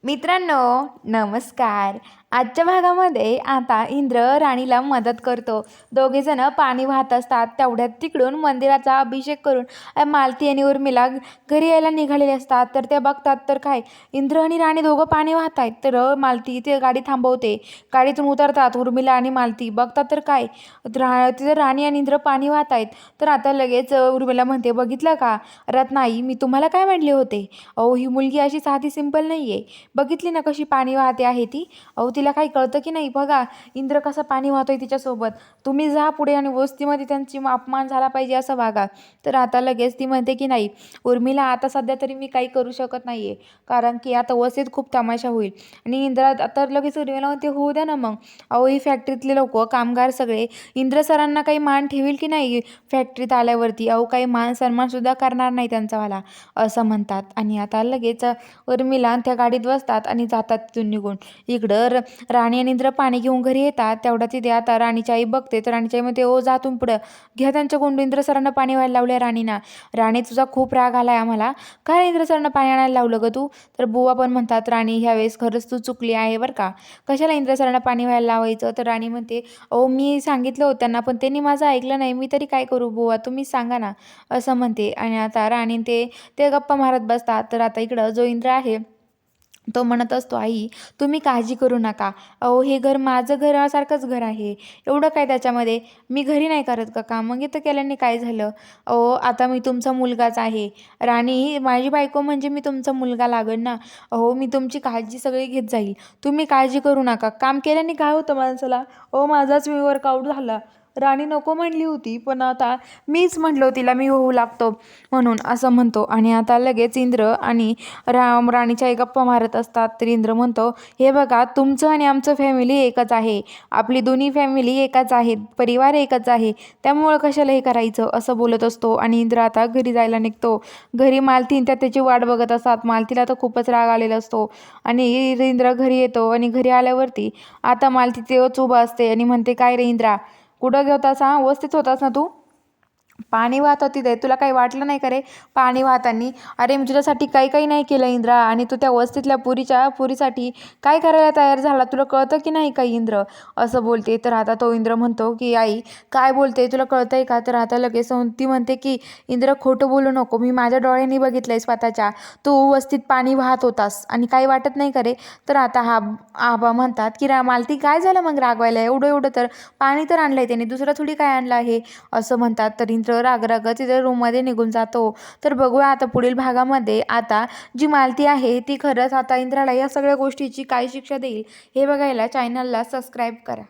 मित्रांनो, नमस्कार. आजच्या भागामध्ये आता इंद्र राणीला मदत करतो. दोघेजण पाणी वाहत असतात. तेवढ्यात तिकडून मंदिराचा अभिषेक करून मालती आणि उर्मिला घरी यायला निघालेले असतात. तर ते बघतात तर काय, इंद्र आणि राणी दोघं पाणी वाहत आहेत. तर मालती ते गाडी थांबवते. गाडीतून उतरतात उर्मिला आणि मालती. बघतात तर काय, तिथे राणी आणि इंद्र पाणी वाहत आहेत. तर आता लगेच उर्मिला म्हणते, बघितलं का रत्नाई, मी तुम्हाला काय म्हणले होते? अहो, ही मुलगी अशी साधी सिंपल नाही आहे. बघितली ना कशी पाणी वाहते आहे ती. अहो, तिला काही कळतं की नाही? बघा इंद्र कसं पाणी वाहतोय तिच्यासोबत. तुम्ही जा पुढे आणि वस्तीमध्ये त्यांची अपमान झाला पाहिजे असं वागा. तर आता लगेच ती म्हणते की नाही उर्मिला, आता सध्या तरी मी काही करू शकत नाहीये, कारण की आता वस्तीत खूप तमाशा होईल. आणि इंद्र आता लगेच उर्मिला म्हणते, होऊ द्या ना मग. अहो, ही फॅक्टरीतले लोक कामगार सगळे इंद्र सरांना काही मान ठेवील की नाही फॅक्टरीत आल्यावरती? अहो, काही मान सन्मान सुद्धा करणार नाही त्यांचावाला, असं म्हणतात. आणि आता लगेच उर्मिला त्या गाडीत बसतात आणि जातात तिथून निघून. इकडं राणी आणि इंद्र पाणी घेऊन घरी येतात. तेवढ्या तिथे आता राणीची आई बघते. तर राणीची आई म्हणते, ओ जा तुम्ही पुढं, घ्या त्यांच्या कोंडून, इंद्र सरांना पाणी व्हायला लावले राणीना. राणी, तुझा खूप राग आलाय आम्हाला, काय इंद्र सरांना पाणी आणायला लावलं ग तू? तर बुवा पण म्हणतात, राणी ह्यावेळेस खरंच तू चुकली आहे बरं का, कशाला इंद्र सरांना पाणी व्हायला लावायचं? तर राणी म्हणते, अहो मी सांगितलं होतं त्यांना, पण त्यांनी माझं ऐकलं नाही, मी तरी काय करू बुवा, तुम्ही सांगा ना, असं म्हणते. आणि आता राणी ते ते गप्पा मारत बसतात. तर आता इकडं जो इंद्र आहे तो म्हणत असतो, आई तुम्ही काळजी करू नका, अहो हे घर माझं घरासारखंच घर आहे, एवढं काय त्याच्यामध्ये, मी घरी नाही करत का काम, मग इथं केल्याने काय झालं? अहो आता मी तुमचा मुलगाच आहे, राणी माझी बायको म्हणजे मी तुमचा मुलगा लागेल ना. अहो मी तुमची काळजी सगळी घेत जाईल, तुम्ही काळजी करू नका. काम केल्याने काय होतं माणसाला? अहो माझाच मी वर्कआउट झाला, राणी नको म्हणली होती पण आता मीच म्हटलो तिला मी होऊ लागतो म्हणून, असं म्हणतो. आणि आता लगेच इंद्र आणि राणीच्या आई गप्पा मारत असतात. तर इंद्र म्हणतो, हे बघा तुमचं आणि आमचं फॅमिली एकच आहे, आपली दोन्ही फॅमिली एकच आहेत, परिवार एकच आहे, त्यामुळं कशाला हे करायचं, असं बोलत असतो. आणि इंद्र आता घरी जायला निघतो. घरी मालती त्या त्याची वाट बघत असतात. मालतीला तर खूपच राग आलेला असतो. आणि इंद्र घरी येतो आणि घरी आल्यावरती आता मालती तेच उभं असते आणि म्हणते, काय रे इंद्रा, कुठं गेलतास? हा, वस्तीत होतास ना तू? पाणी वाहत होती ते, तुला काही वाटलं नाही का रे पाणी वाहतानी? अरे मी तुझ्यासाठी काही काही नाही केलं इंद्रा, आणि तू त्या वस्तीतल्या पुरीसाठी काय करायला तयार झाला, तुला कळतं की नाही काही इंद्र, असं बोलते. तर आता तो इंद्र म्हणतो की आई काय बोलते, तुला कळतंय का? तर आता लगेच ती म्हणते की इंद्र खोटं बोलू नको, मी माझ्या डोळ्यांनी बघितलंय स्वतःच्या, तू वस्तीत पाणी वाहत होतास आणि काही वाटत नाही का रे? तर आता आबा म्हणतात की मालती काय झालं मग रागवायला, एवढं एवढं तर पाणी तर आणलंय त्याने, दुसरं थोडी काय आणलं आहे, असं म्हणतात. तर इंद्र राग तिथे रूममध्ये निघून जातो. तर बघूया आता पुढील भागामध्ये आता जी मालती आहे ती खरंच आता इंद्राला या सगळ्या गोष्टीची काय शिक्षा देईल हे बघायला चॅनलला सबस्क्राईब करा.